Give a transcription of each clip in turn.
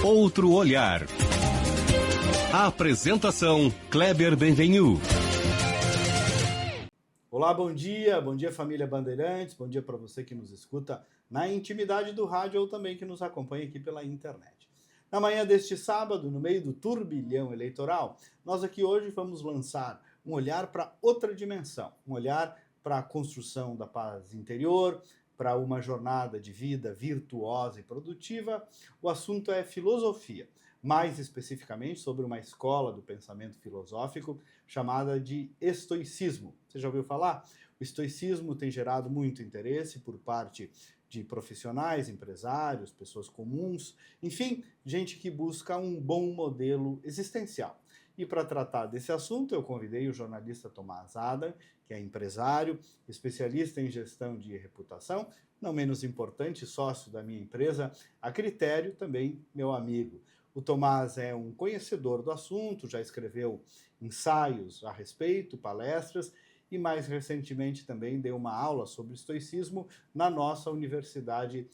Outro olhar. A apresentação Kleber Benvenu. Olá, bom dia família Bandeirantes, bom dia para você que nos escuta na intimidade do rádio ou também que nos acompanha aqui pela internet. Na manhã deste sábado, no meio do turbilhão eleitoral, nós aqui hoje vamos lançar um olhar para outra dimensão, um olhar para a construção da paz interior, para uma jornada de vida virtuosa e produtiva. O assunto é filosofia, mais especificamente sobre uma escola do pensamento filosófico chamada de estoicismo. Você já ouviu falar? O estoicismo tem gerado muito interesse por parte de profissionais, empresários, pessoas comuns, enfim, gente que busca um bom modelo existencial. E para tratar desse assunto, eu convidei o jornalista Tomás Adam, que é empresário, especialista em gestão de reputação, não menos importante, sócio da minha empresa, a Critério, também meu amigo. O Tomás é um conhecedor do assunto, já escreveu ensaios a respeito, palestras, e mais recentemente também deu uma aula sobre estoicismo na nossa Universidade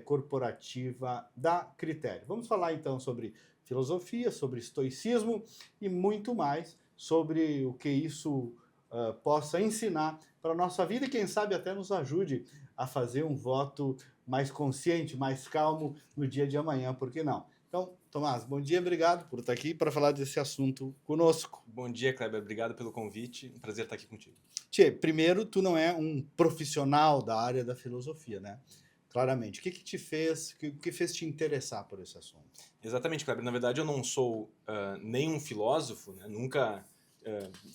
Corporativa da Critério. Vamos falar então sobre filosofia, sobre estoicismo e muito mais sobre o que isso possa ensinar para a nossa vida e quem sabe até nos ajude a fazer um voto mais consciente, mais calmo no dia de amanhã, por que não? Então, Tomás, bom dia, obrigado por estar aqui para falar desse assunto conosco. Bom dia, Kleber, obrigado pelo convite, um prazer estar aqui contigo. Tchê, primeiro, tu não é um profissional da área da filosofia, né? Claramente. O que te fez, o que fez te interessar por esse assunto? Exatamente, Kleber, na verdade eu não sou nenhum filósofo, né? Nunca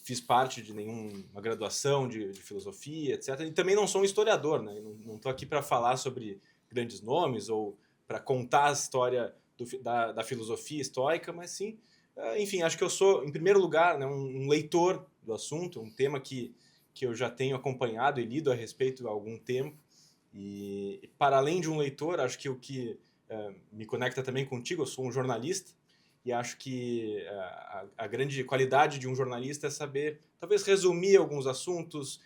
fiz parte de nenhuma graduação de filosofia, etc. E também não sou um historiador, né? Não estou aqui para falar sobre grandes nomes ou para contar a história da filosofia estoica, mas sim, enfim, acho que eu sou, em primeiro lugar, né, um leitor do assunto, um tema que eu já tenho acompanhado e lido a respeito há algum tempo. E para além de um leitor, acho que o que me conecta também contigo, eu sou um jornalista, e acho que a grande qualidade de um jornalista é saber, talvez, resumir alguns assuntos,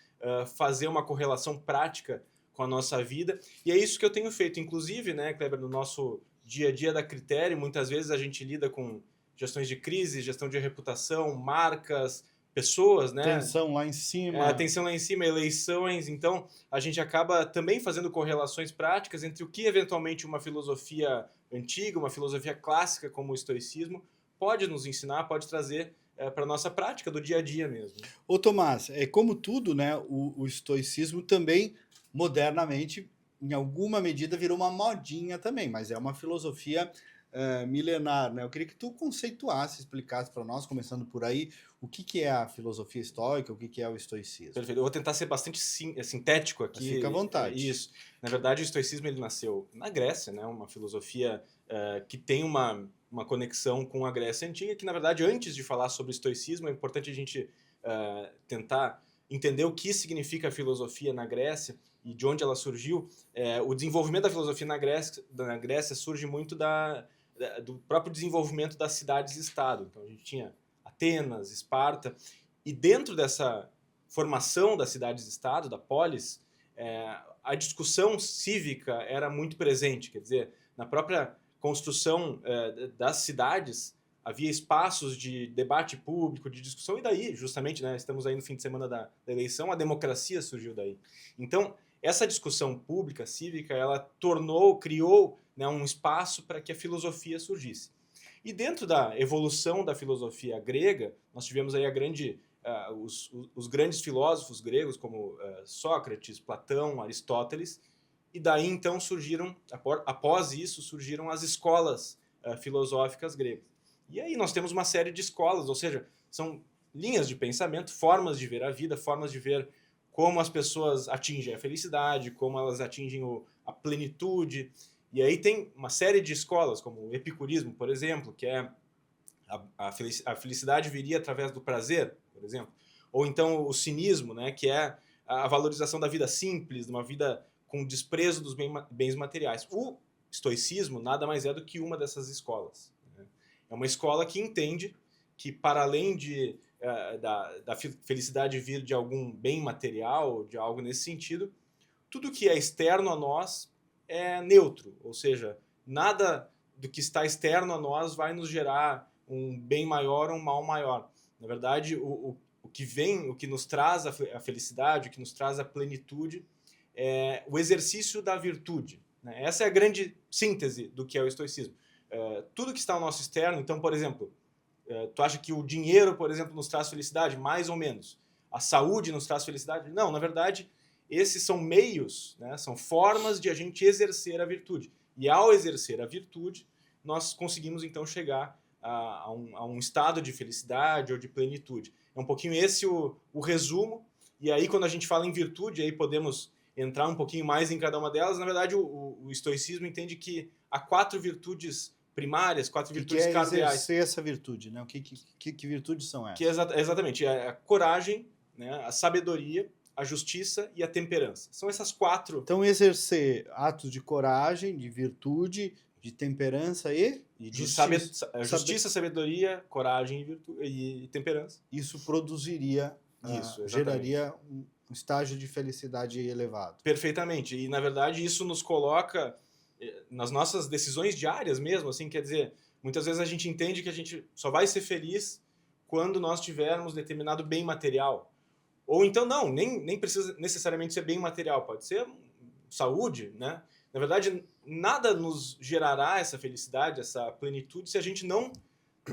fazer uma correlação prática com a nossa vida, e é isso que eu tenho feito, inclusive, né, Kleber, no nosso dia a dia da Critério, muitas vezes a gente lida com gestões de crise, gestão de reputação, marcas, pessoas, né? Tensão lá em cima. Tensão lá em cima, eleições, então a gente acaba também fazendo correlações práticas entre o que eventualmente uma filosofia antiga, uma filosofia clássica como o estoicismo pode nos ensinar, pode trazer para a nossa prática do dia a dia mesmo. Ô Tomás, como tudo, né, o estoicismo também, modernamente, em alguma medida, virou uma modinha também, mas é uma filosofia milenar, né? Eu queria que tu conceituasse, explicasse para nós, começando por aí, o que é a filosofia estoica, o que é o estoicismo. Perfeito. Eu vou tentar ser bastante sintético aqui. Fica à vontade. Isso. Na verdade, o estoicismo ele nasceu na Grécia, né? Uma filosofia que tem uma conexão com a Grécia Antiga, que, na verdade, antes de falar sobre estoicismo, é importante a gente tentar entender o que significa a filosofia na Grécia e de onde ela surgiu. O desenvolvimento da filosofia na Grécia surge muito do próprio desenvolvimento das cidades-estado. Então, a gente tinha Atenas, Esparta, e dentro dessa formação das cidades-estado, da polis, a discussão cívica era muito presente, quer dizer, na própria construção das cidades havia espaços de debate público, de discussão, e daí, justamente, né, estamos aí no fim de semana da eleição, a democracia surgiu daí. Então, essa discussão pública, cívica, ela criou, né, um espaço para que a filosofia surgisse. E dentro da evolução da filosofia grega, nós tivemos aí os grandes filósofos gregos, como Sócrates, Platão, Aristóteles, e daí então após isso, surgiram as escolas filosóficas gregas. E aí nós temos uma série de escolas, ou seja, são linhas de pensamento, formas de ver a vida, formas de ver como as pessoas atingem a felicidade, como elas atingem a plenitude. E aí tem uma série de escolas, como o epicurismo, por exemplo, que é a felicidade viria através do prazer, por exemplo. Ou então o cinismo, né, que é a valorização da vida simples, de uma vida com desprezo dos bens materiais. O estoicismo nada mais é do que uma dessas escolas. É uma escola que entende que, para além da felicidade vir de algum bem material, de algo nesse sentido, tudo que é externo a nós é neutro, ou seja, nada do que está externo a nós vai nos gerar um bem maior ou um mal maior. Na verdade, o que vem, o que nos traz a felicidade, o que nos traz a plenitude, é o exercício da virtude, né? Essa é a grande síntese do que é o estoicismo. Tudo que está ao nosso externo, então, por exemplo, tu acha que o dinheiro, por exemplo, nos traz felicidade? Mais ou menos. A saúde nos traz felicidade? Não, na verdade, esses são meios, né? São formas de a gente exercer a virtude. E ao exercer a virtude, nós conseguimos então chegar a um estado de felicidade ou de plenitude. É um pouquinho esse o resumo. E aí, quando a gente fala em virtude, aí podemos entrar um pouquinho mais em cada uma delas. Na verdade, o estoicismo entende que há 4 virtudes primárias, 4 virtudes cardeais. Exercer essa virtude, né? Que virtudes são essas? Que exatamente, a coragem, né? A sabedoria, a justiça e a temperança. São essas 4. Então, exercer atos de coragem, de virtude, de temperança e justiça, sabedoria, coragem e temperança. Isso produziria, geraria um estágio de felicidade elevado. Perfeitamente. E, na verdade, isso nos coloca nas nossas decisões diárias mesmo, assim, quer dizer, muitas vezes a gente entende que a gente só vai ser feliz quando nós tivermos determinado bem material. Ou então não, nem precisa necessariamente ser bem material, pode ser saúde, né? Na verdade, nada nos gerará essa felicidade, essa plenitude, se a gente não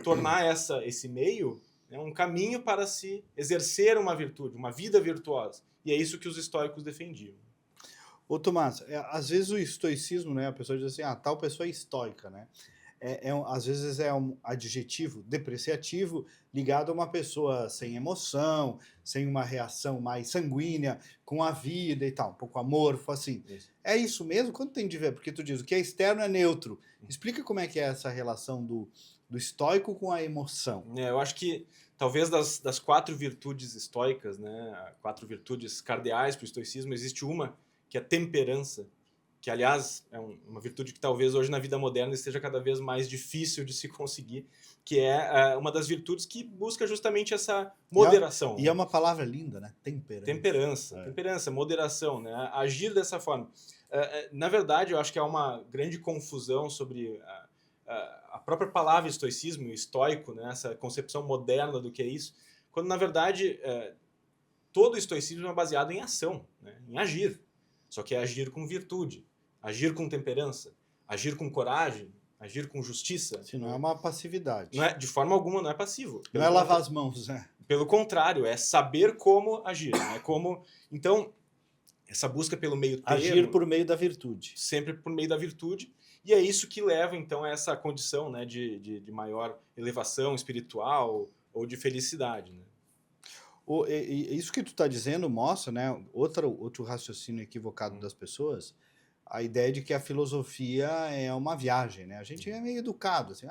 tornar esse meio, né, um caminho para se exercer uma virtude, uma vida virtuosa. E é isso que os estoicos defendiam. Ô, Tomás, às vezes o estoicismo, né, a pessoa diz assim, tal pessoa é estoica, né? Às vezes é um adjetivo depreciativo ligado a uma pessoa sem emoção, sem uma reação mais sanguínea com a vida e tal, um pouco amorfo, assim. Isso. É isso mesmo? Quando tem de ver? Porque tu diz, o que é externo é neutro. Explica como é que é essa relação do estoico com a emoção. Eu acho que talvez das 4 virtudes estoicas, né, 4 virtudes cardeais para o estoicismo, existe uma que é a temperança, que, aliás, é uma virtude que talvez hoje na vida moderna esteja cada vez mais difícil de se conseguir, que é uma das virtudes que busca justamente essa moderação. E é uma palavra linda, né? Temperança. Temperança, moderação, né? Agir dessa forma. Na verdade, eu acho que há uma grande confusão sobre a própria palavra estoicismo, estoico, né? Essa concepção moderna do que é isso, quando, na verdade, todo o estoicismo é baseado em ação, né? Em agir. Só que é agir com virtude, agir com temperança, agir com coragem, agir com justiça. Se não é uma passividade. Não é, de forma alguma não é passivo. Não é lavar as mãos, né? Pelo contrário, é saber como agir. Né? Então, essa busca pelo meio termo... Agir por meio da virtude. Sempre por meio da virtude. E é isso que leva, então, a essa condição, né, de maior elevação espiritual ou de felicidade, né? Isso que tu está dizendo mostra, né, outro raciocínio equivocado das pessoas, a ideia de que a filosofia é uma viagem, né? A gente é meio educado, assim,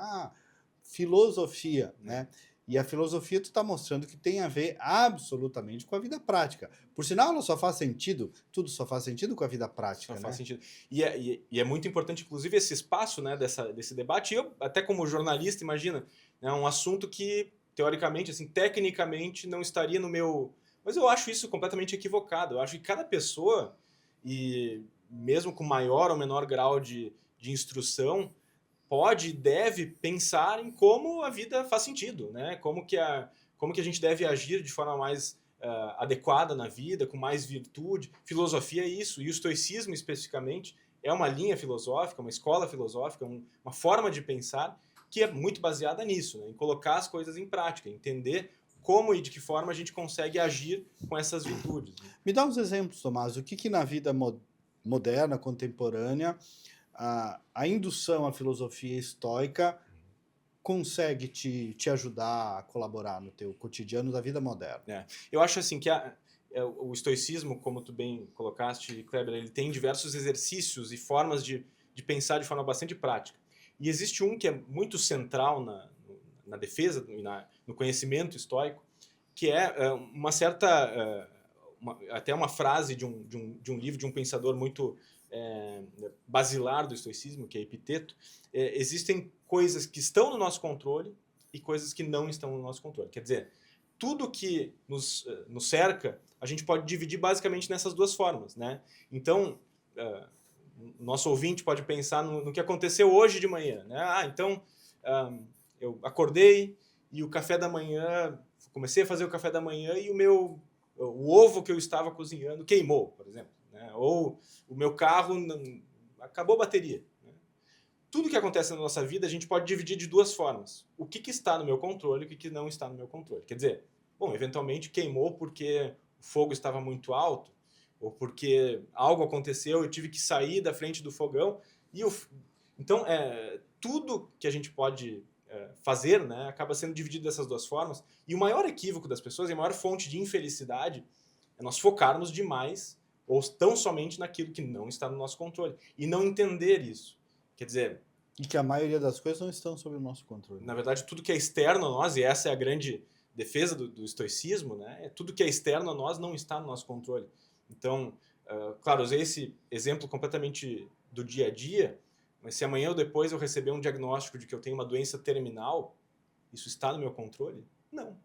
filosofia, né? E a filosofia tu está mostrando que tem a ver absolutamente com a vida prática. Por sinal, ela só faz sentido, tudo só faz sentido com a vida prática, Só né? faz sentido. E é muito importante, inclusive, esse espaço, né, desse debate. E eu, até como jornalista, imagina, é um assunto que teoricamente, assim, tecnicamente não estaria no meu... Mas eu acho isso completamente equivocado. Eu acho que cada pessoa, e mesmo com maior ou menor grau de instrução, pode e deve pensar em como a vida faz sentido, né? Como que a gente deve agir de forma mais adequada na vida, com mais virtude. Filosofia é isso, e o estoicismo especificamente é uma linha filosófica, uma escola filosófica, uma forma de pensar que é muito baseada nisso, né? Em colocar as coisas em prática, entender como e de que forma a gente consegue agir com essas virtudes. Né? Me dá uns exemplos, Tomás, o que na vida moderna, contemporânea, a indução à filosofia estoica consegue te ajudar a colaborar no teu cotidiano da vida moderna? Eu acho assim que o estoicismo, como tu bem colocaste, Kleber, ele tem diversos exercícios e formas de pensar de forma bastante prática. E existe um que é muito central na defesa e no conhecimento estoico, que é uma certa... até uma frase de um livro de um pensador muito basilar do estoicismo, que é Epiteto. Existem coisas que estão no nosso controle e coisas que não estão no nosso controle. Quer dizer, tudo que nos cerca, a gente pode dividir basicamente nessas duas formas, né? Então, o nosso ouvinte pode pensar no que aconteceu hoje de manhã, né? Então, eu acordei e o café da manhã, comecei a fazer o café da manhã e o ovo que eu estava cozinhando queimou, por exemplo, né? Ou o meu carro acabou a bateria. Né? Tudo que acontece na nossa vida a gente pode dividir de duas formas. O que está no meu controle e o que não está no meu controle. Quer dizer, bom, eventualmente queimou porque o fogo estava muito alto, ou porque algo aconteceu, eu tive que sair da frente do fogão. Então, tudo que a gente pode fazer, né, acaba sendo dividido dessas duas formas. E o maior equívoco das pessoas e a maior fonte de infelicidade é nós focarmos demais ou tão somente naquilo que não está no nosso controle. E não entender isso. Quer dizer... E que a maioria das coisas não estão sob o nosso controle. Na verdade, tudo que é externo a nós, e essa é a grande defesa do estoicismo, né, tudo que é externo a nós não está no nosso controle. Então, claro, usei esse exemplo completamente do dia a dia, mas se amanhã ou depois eu receber um diagnóstico de que eu tenho uma doença terminal, isso está no meu controle? Não.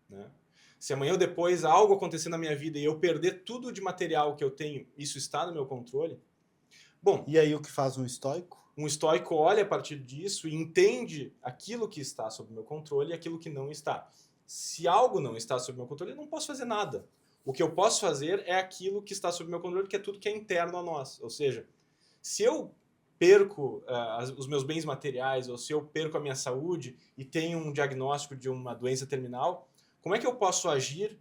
Né? Se amanhã ou depois algo acontecer na minha vida e eu perder tudo de material que eu tenho, isso está no meu controle? Bom, e aí o que faz um estoico? Um estoico olha a partir disso e entende aquilo que está sob meu controle e aquilo que não está. Se algo não está sob meu controle, eu não posso fazer nada. O que eu posso fazer é aquilo que está sob meu controle, que é tudo que é interno a nós. Ou seja, se eu perco os meus bens materiais, ou se eu perco a minha saúde e tenho um diagnóstico de uma doença terminal, como é que eu posso agir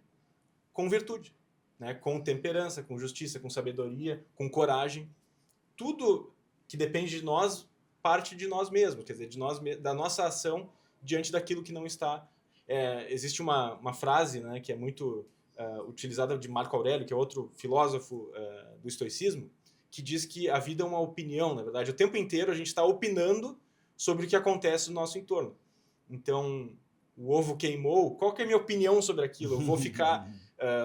com virtude? Né? Com temperança, com justiça, com sabedoria, com coragem. Tudo que depende de nós parte de nós mesmos, quer dizer, da nossa ação diante daquilo que não está. Existe uma frase, né, que é muito utilizada de Marco Aurélio, que é outro filósofo do estoicismo, que diz que a vida é uma opinião, na verdade. O tempo inteiro a gente está opinando sobre o que acontece no nosso entorno. Então, o ovo queimou, qual que é a minha opinião sobre aquilo? Eu vou ficar...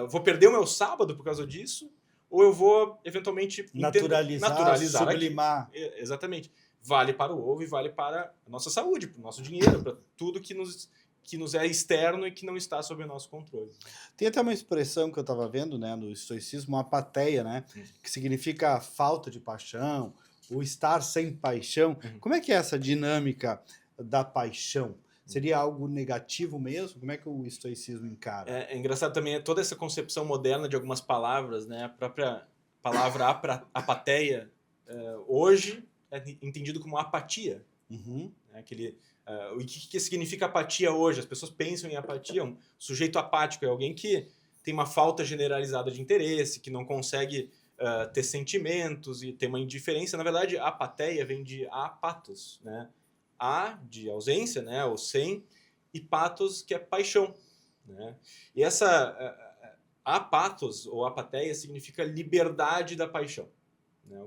vou perder o meu sábado por causa disso? Ou eu vou, eventualmente... Naturalizar, sublimar. Exatamente. Vale para o ovo e vale para a nossa saúde, para o nosso dinheiro, para tudo que nos é externo e que não está sob o nosso controle. Tem até uma expressão que eu estava vendo, né, no estoicismo, apateia, né, que significa falta de paixão, o estar sem paixão. Como é que é essa dinâmica da paixão? Seria algo negativo mesmo? Como é que o estoicismo encara? É engraçado também toda essa concepção moderna de algumas palavras, né? A própria palavra apateia, hoje é entendido como apatia. O que significa apatia hoje? As pessoas pensam em apatia. Um sujeito apático é alguém que tem uma falta generalizada de interesse, que não consegue ter sentimentos e tem uma indiferença. Na verdade, a apateia vem de apatos, né? A, de ausência, né, ou sem, e patos, que é paixão. Né? E essa apatos, ou apateia, significa liberdade da paixão. Né?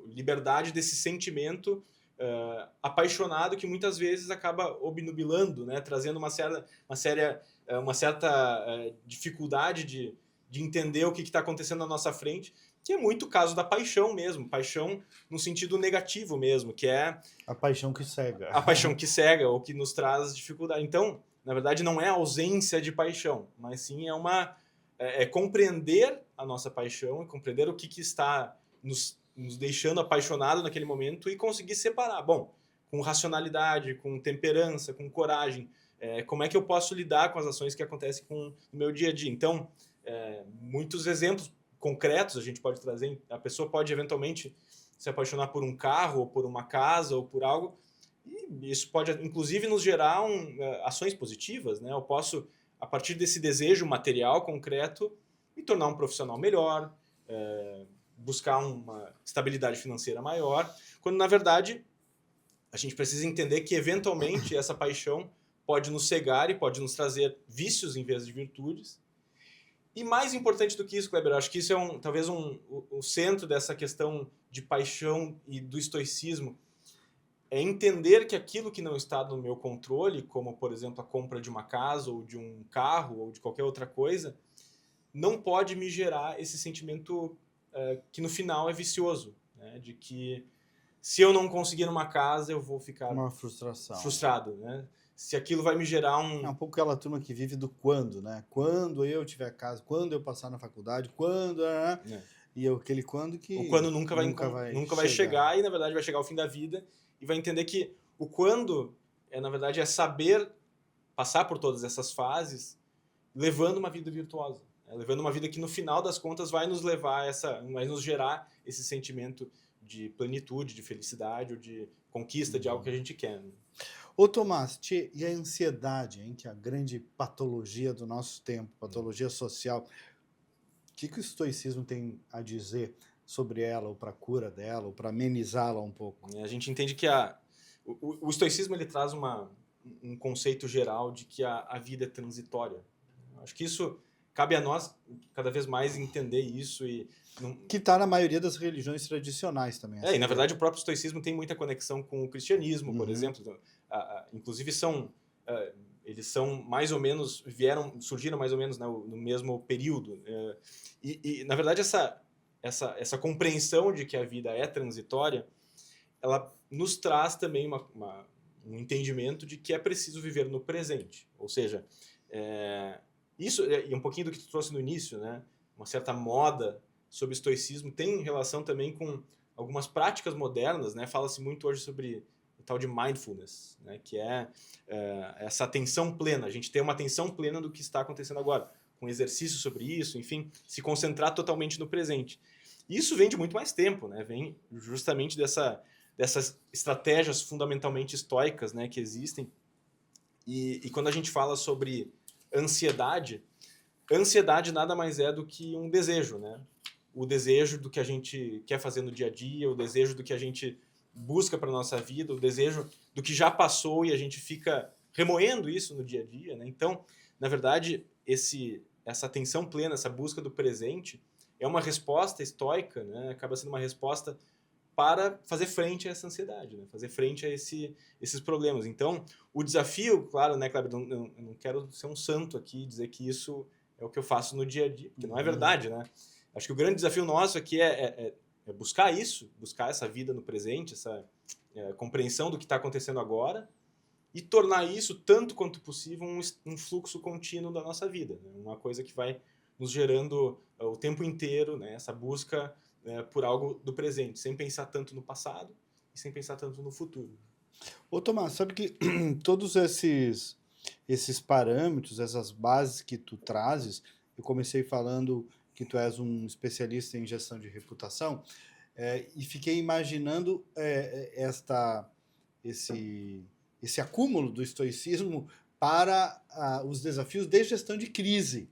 Liberdade desse sentimento apaixonado que muitas vezes acaba obnubilando, né, trazendo uma certa dificuldade de entender o que está acontecendo na nossa frente, que é muito o caso da paixão mesmo, paixão no sentido negativo mesmo, que é... A paixão que cega. A paixão que cega, ou que nos traz dificuldade. Então, na verdade, não é a ausência de paixão, mas sim é compreender a nossa paixão, e compreender o que está nos deixando apaixonado naquele momento e conseguir separar. Bom, com racionalidade, com temperança, com coragem, como é que eu posso lidar com as ações que acontecem no meu dia a dia? Então, muitos exemplos concretos a gente pode trazer. A pessoa pode eventualmente se apaixonar por um carro, ou por uma casa, ou por algo, e isso pode inclusive nos gerar ações positivas, né? Eu posso, a partir desse desejo material concreto, me tornar um profissional melhor, buscar uma estabilidade financeira maior, quando na verdade a gente precisa entender que eventualmente essa paixão pode nos cegar e pode nos trazer vícios em vez de virtudes. E mais importante do que isso, Kleber, acho que isso é talvez o centro dessa questão de paixão e do estoicismo, é entender que aquilo que não está no meu controle, como, por exemplo, a compra de uma casa, ou de um carro, ou de qualquer outra coisa, não pode me gerar esse sentimento que no final é vicioso, né? De que se eu não conseguir uma casa, eu vou ficar... Uma frustração. Frustrado, né? Se aquilo vai me gerar É um pouco aquela turma que vive do quando, né? Quando eu tiver casa, quando eu passar na faculdade, quando... E aquele quando que O quando nunca vai chegar. chegar e, na verdade, vai chegar ao fim da vida e vai entender que o quando, na verdade, é saber passar por todas essas fases levando uma vida virtuosa. Levando uma vida que, no final das contas, vai nos levar vai nos gerar esse sentimento de plenitude, de felicidade ou de conquista de algo que a gente quer. Né? Ô Tomás, e a ansiedade, hein, que é a grande patologia do nosso tempo, patologia social, o que o estoicismo tem a dizer sobre ela, ou para a cura dela, ou para amenizá-la um pouco? A gente entende que o estoicismo ele traz um conceito geral de que a vida é transitória. Acho que isso cabe a nós cada vez mais entender isso que está na maioria das religiões tradicionais também. E na verdade o próprio estoicismo tem muita conexão com o cristianismo, por exemplo. Inclusive eles são mais ou menos, surgiram mais ou menos, né, no mesmo período. E na verdade essa compreensão de que a vida é transitória, ela nos traz também um entendimento de que é preciso viver no presente. Ou seja, isso, e um pouquinho do que tu trouxe no início, né? Uma certa moda sobre estoicismo tem relação também com algumas práticas modernas, né? Fala-se muito hoje sobre o tal de mindfulness, né? Que é essa atenção plena, a gente ter uma atenção plena do que está acontecendo agora, com exercício sobre isso, enfim, se concentrar totalmente no presente. E isso vem de muito mais tempo, né? Vem justamente dessas estratégias fundamentalmente estoicas, né? Que existem. E quando a gente fala sobre ansiedade nada mais é do que um desejo, né? O desejo do que a gente quer fazer no dia a dia, o desejo do que a gente busca para nossa vida, o desejo do que já passou e a gente fica remoendo isso no dia a dia, né? Então, na verdade, essa atenção plena, essa busca do presente é uma resposta estoica, né? Acaba sendo uma resposta para fazer frente a essa ansiedade, né? Fazer frente a esses problemas. Então, o desafio, claro, né, Kleber, eu não quero ser um santo aqui e dizer que isso é o que eu faço no dia a dia, porque não é verdade, né? Acho que o grande desafio nosso aqui é buscar isso, buscar essa vida no presente, essa compreensão do que está acontecendo agora e tornar isso, tanto quanto possível, um fluxo contínuo da nossa vida, né? Uma coisa que vai nos gerando o tempo inteiro, né, essa busca por algo do presente, sem pensar tanto no passado e sem pensar tanto no futuro. Ô Tomás, sabe que todos esses parâmetros, essas bases que tu trazes, eu comecei falando que tu és um especialista em gestão de reputação, e fiquei imaginando esse acúmulo do estoicismo para os desafios de gestão de crise,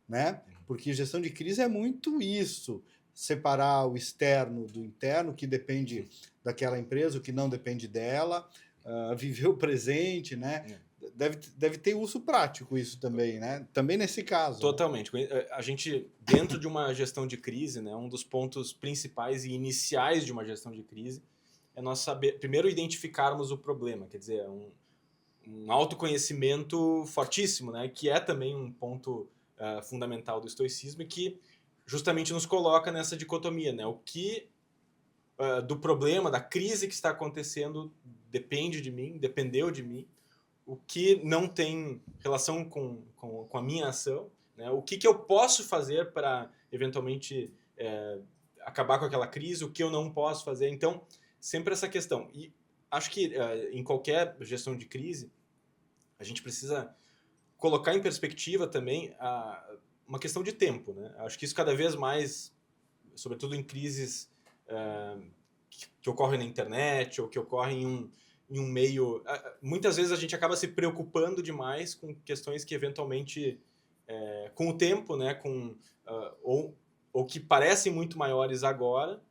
né? Porque gestão de crise é muito isso, separar o externo do interno, que depende daquela empresa, o que não depende dela, viver o presente, né? Deve ter uso prático isso também, né? Também nesse caso. Totalmente. Né? A gente, dentro de uma gestão de crise, né, um dos pontos principais e iniciais de uma gestão de crise é nós saber, primeiro, identificarmos o problema, quer dizer, um autoconhecimento fortíssimo, né, que é também um ponto fundamental do estoicismo e que justamente nos coloca nessa dicotomia, né? O que do problema, da crise que está acontecendo depende de mim, dependeu de mim, o que não tem relação com a minha ação, né? O que eu posso fazer para eventualmente acabar com aquela crise, o que eu não posso fazer. Então, sempre essa questão. E acho que em qualquer gestão de crise, a gente precisa colocar em perspectiva também uma questão de tempo, né? Acho que isso cada vez mais, sobretudo em crises que ocorrem na internet ou que ocorrem em um meio... Muitas vezes a gente acaba se preocupando demais com questões que eventualmente, com o tempo, né, ou que parecem muito maiores agora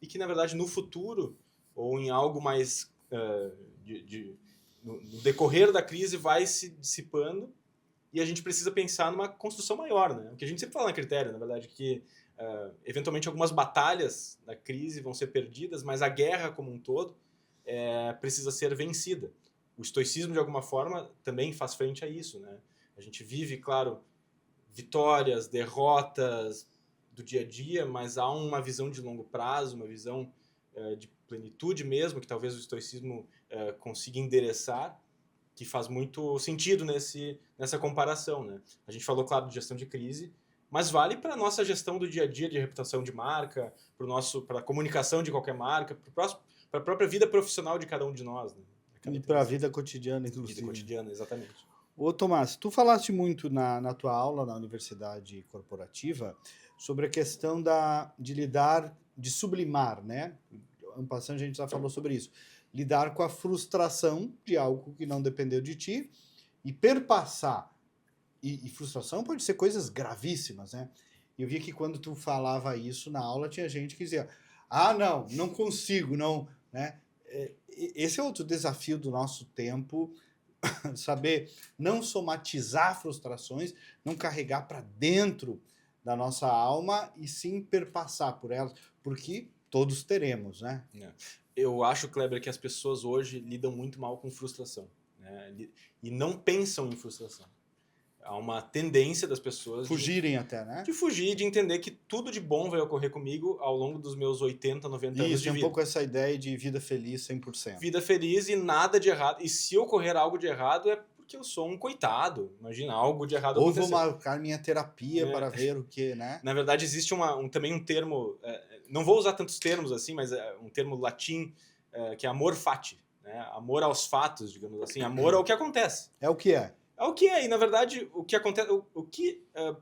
e que, na verdade, no futuro ou em algo mais... no decorrer da crise vai se dissipando e a gente precisa pensar numa construção maior, né? O que a gente sempre fala na Critério, na verdade, que eventualmente algumas batalhas da crise vão ser perdidas, mas a guerra como um todo precisa ser vencida. O estoicismo, de alguma forma, também faz frente a isso, né? A gente vive, claro, vitórias, derrotas do dia a dia, mas há uma visão de longo prazo, uma visão de plenitude mesmo, que talvez o estoicismo consiga endereçar, que faz muito sentido nessa comparação, né? A gente falou, claro, de gestão de crise, mas vale para a nossa gestão do dia a dia de reputação de marca, para a comunicação de qualquer marca, para a própria vida profissional de cada um de nós. Né? E para a vida cotidiana, inclusive. Vida cotidiana, exatamente. Ô, Tomás, tu falaste muito na tua aula na universidade corporativa sobre a questão de sublimar, né? Ano passado a gente já falou sobre isso. Lidar com a frustração de algo que não dependeu de ti e perpassar. E frustração pode ser coisas gravíssimas, né? Eu vi que quando tu falava isso na aula, tinha gente que dizia, não consigo, não, né? Esse é outro desafio do nosso tempo, saber não somatizar frustrações, não carregar para dentro da nossa alma e sim perpassar por elas, porque todos teremos, né? Eu acho, Kleber, que as pessoas hoje lidam muito mal com frustração, né? E não pensam em frustração. Há uma tendência das pessoas fugirem até, né? De fugir, de entender que tudo de bom vai ocorrer comigo ao longo dos meus 80, 90 anos de vida. Isso, tem um pouco essa ideia de vida feliz 100%. Vida feliz e nada de errado. E se ocorrer algo de errado é porque eu sou um coitado. Imagina, algo de errado Ou aconteceu. vou marcar minha terapia para ver o que, né? Na verdade, existe também um termo, não vou usar tantos termos assim, mas um termo latim, que é amor fati. Né? Amor aos fatos, digamos assim. Amor ao que acontece. É o que é. É o que é, e na verdade, o que acontece,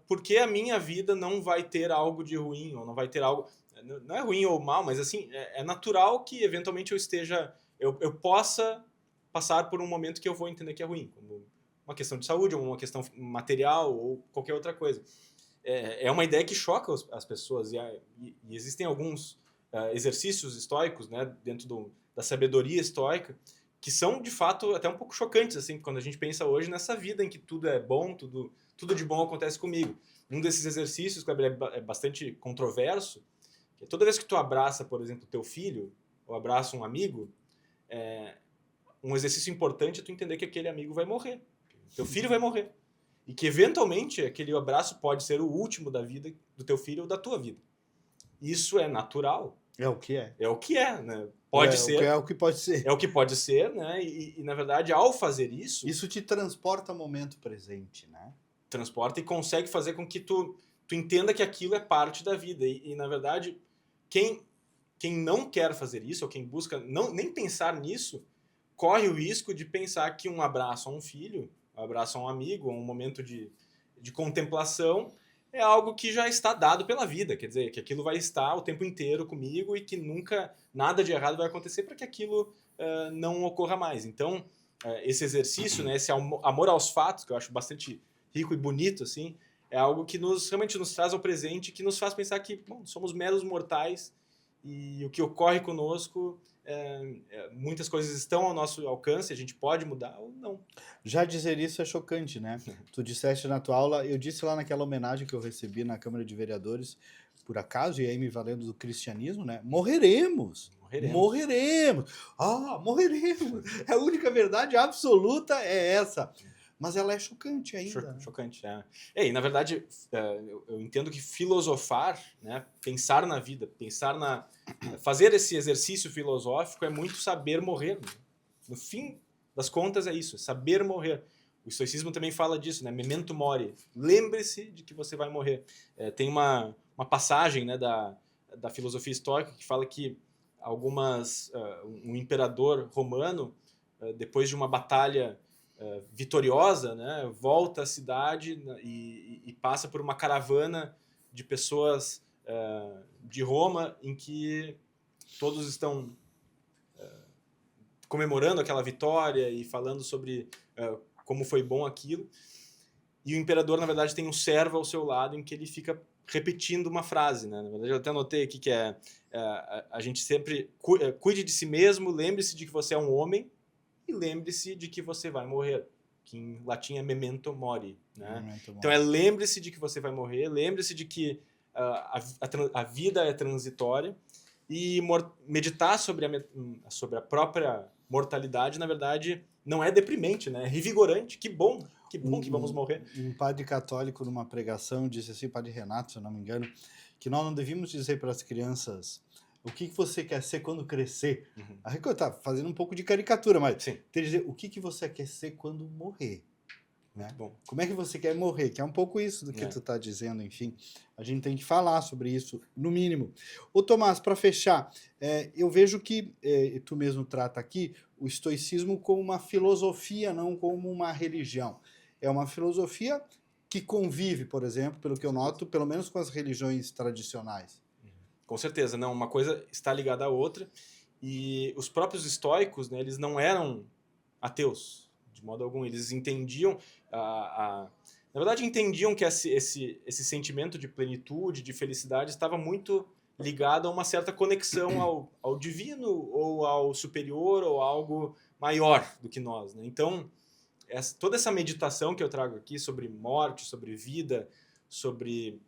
porque a minha vida não vai ter algo de ruim, ou não vai ter algo, não é ruim ou mal, mas assim, é natural que eventualmente eu possa passar por um momento que eu vou entender que é ruim, como uma questão de saúde, ou uma questão material, ou qualquer outra coisa. É uma ideia que choca as pessoas, e existem alguns exercícios estoicos, né, dentro da sabedoria estoica, que são, de fato, até um pouco chocantes, assim, quando a gente pensa hoje nessa vida em que tudo é bom, tudo de bom acontece comigo. Um desses exercícios, Kleber, é bastante controverso, que é toda vez que tu abraça, por exemplo, teu filho, ou abraça um amigo, um exercício importante é tu entender que aquele amigo vai morrer. Teu filho vai morrer. E que, eventualmente, aquele abraço pode ser o último da vida do teu filho ou da tua vida. Isso é natural. É o que é. É o que é, né? Pode ser. É o que pode ser. É o que pode ser, né? E, na verdade, ao fazer isso... Isso te transporta ao momento presente, né? Transporta e consegue fazer com que tu entenda que aquilo é parte da vida. E na verdade, quem não quer fazer isso, ou quem busca nem pensar nisso, corre o risco de pensar que um abraço a um filho, um abraço a um amigo, um momento de contemplação, é algo que já está dado pela vida, quer dizer, que aquilo vai estar o tempo inteiro comigo e que nunca nada de errado vai acontecer para que aquilo não ocorra mais. Então, esse exercício, né, esse amor aos fatos, que eu acho bastante rico e bonito, assim, é algo que realmente nos traz ao presente, que nos faz pensar que somos meros mortais e o que ocorre conosco, muitas coisas estão ao nosso alcance, a gente pode mudar ou não. Já dizer isso é chocante, né? Tu disseste na tua aula, eu disse lá naquela homenagem que eu recebi na Câmara de Vereadores, por acaso, e aí me valendo do cristianismo, né? Morreremos. Morreremos. É a única verdade absoluta é essa. Mas ela é chocante ainda. Chocante, E na verdade, eu entendo que filosofar, né, pensar na vida, fazer esse exercício filosófico é muito saber morrer. Né? No fim das contas é isso, saber morrer. O estoicismo também fala disso, né? Memento mori. Lembre-se de que você vai morrer. Tem uma passagem, né, da filosofia estoica que fala que um imperador romano, depois de uma batalha vitoriosa, né, volta à cidade e passa por uma caravana de pessoas de Roma em que todos estão comemorando aquela vitória e falando sobre como foi bom aquilo. E o imperador, na verdade, tem um servo ao seu lado em que ele fica repetindo uma frase, né? Na verdade, eu até anotei aqui que a gente sempre cuide de si mesmo, lembre-se de que você é um homem, e lembre-se de que você vai morrer, que em latim é memento mori, né? Então lembre-se de que você vai morrer, lembre-se de que a vida é transitória, e meditar sobre a própria mortalidade, na verdade, não é deprimente, né? É revigorante. Que bom que vamos morrer. Um padre católico, numa pregação, disse assim, padre Renato, se eu não me engano, que nós não devíamos dizer para as crianças o que você quer ser quando crescer. Uhum. Aí eu tá fazendo um pouco de caricatura, mas sim, tem que dizer o que você quer ser quando morrer. Né? Muito bom. Como é que você quer morrer? Que é um pouco isso do que tu está dizendo, enfim. A gente tem que falar sobre isso, no mínimo. Ô Tomás, para fechar, eu vejo que tu mesmo trata aqui o estoicismo como uma filosofia, não como uma religião. É uma filosofia que convive, por exemplo, pelo que eu noto, pelo menos com as religiões tradicionais. Com certeza, não. Uma coisa está ligada à outra. E os próprios estoicos, né, eles não eram ateus, de modo algum. Eles entendiam, na verdade, entendiam que esse sentimento de plenitude, de felicidade, estava muito ligado a uma certa conexão ao divino, ou ao superior, ou algo maior do que nós, né? Então, toda essa meditação que eu trago aqui sobre morte, sobre vida, sobre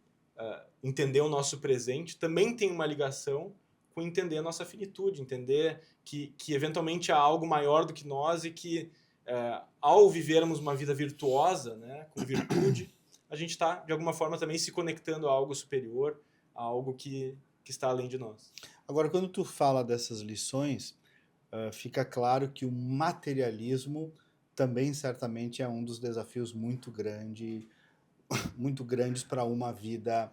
entender o nosso presente, também tem uma ligação com entender a nossa finitude, entender que eventualmente há algo maior do que nós e que, ao vivermos uma vida virtuosa, né, com virtude, a gente está, de alguma forma, também se conectando a algo superior, a algo que está além de nós. Agora, quando tu fala dessas lições, fica claro que o materialismo também, certamente, é um dos desafios muito grandes para uma vida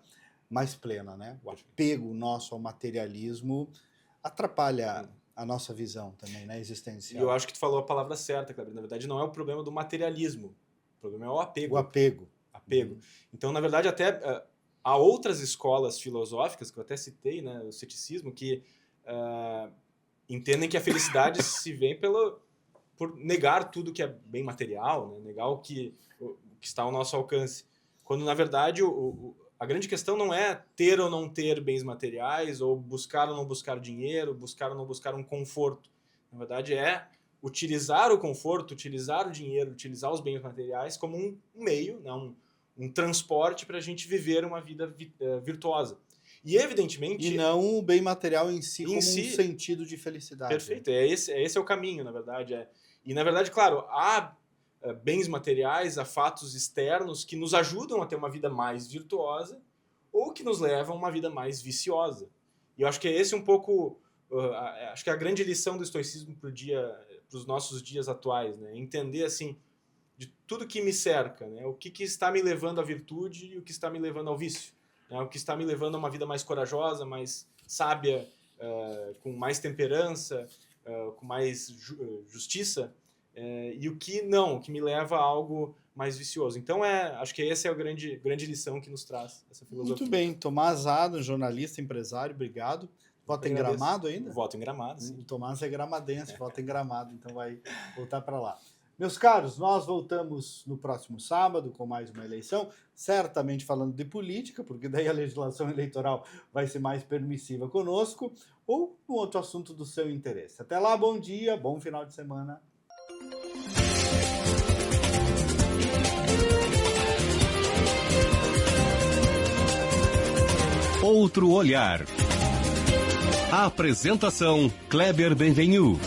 mais plena, né? O apego nosso ao materialismo atrapalha a nossa visão também, né, existencial. E eu acho que tu falou a palavra certa, Kleber. Na verdade, não é o problema do materialismo. O problema é o apego. O apego. Então, na verdade, até há outras escolas filosóficas, que eu até citei, né, o ceticismo, que entendem que a felicidade se vem por negar tudo que é bem material, né, negar o que está ao nosso alcance. Quando, na verdade, a grande questão não é ter ou não ter bens materiais, ou buscar ou não buscar dinheiro, buscar ou não buscar um conforto. Na verdade, é utilizar o conforto, utilizar o dinheiro, utilizar os bens materiais como um meio, né, um transporte para a gente viver uma vida virtuosa. E, evidentemente... E não o bem material em si como um sentido de felicidade. Perfeito. Né? Esse é o caminho, na verdade. E, na verdade, claro, há bens materiais, há fatos externos que nos ajudam a ter uma vida mais virtuosa ou que nos levam a uma vida mais viciosa. E eu acho que esse um pouco... acho que a grande lição do estoicismo para os nossos dias atuais, né? Entender, assim, de tudo que me cerca, né? O que está me levando à virtude e o que está me levando ao vício. Né? O que está me levando a uma vida mais corajosa, mais sábia, com mais temperança, com mais justiça, e o que não, o que me leva a algo mais vicioso. Então, acho que essa é a grande lição que nos traz essa filosofia. Muito bem. Tomás Adams, jornalista, empresário, obrigado. Vota em Gramado ainda? Voto em Gramado, sim. O Tomás é gramadense, vota em Gramado, então vai voltar para lá. Meus caros, nós voltamos no próximo sábado com mais uma eleição, certamente falando de política, porque daí a legislação eleitoral vai ser mais permissiva conosco, ou um outro assunto do seu interesse. Até lá, bom dia, bom final de semana. Outro olhar. A apresentação Kleber Benvenu.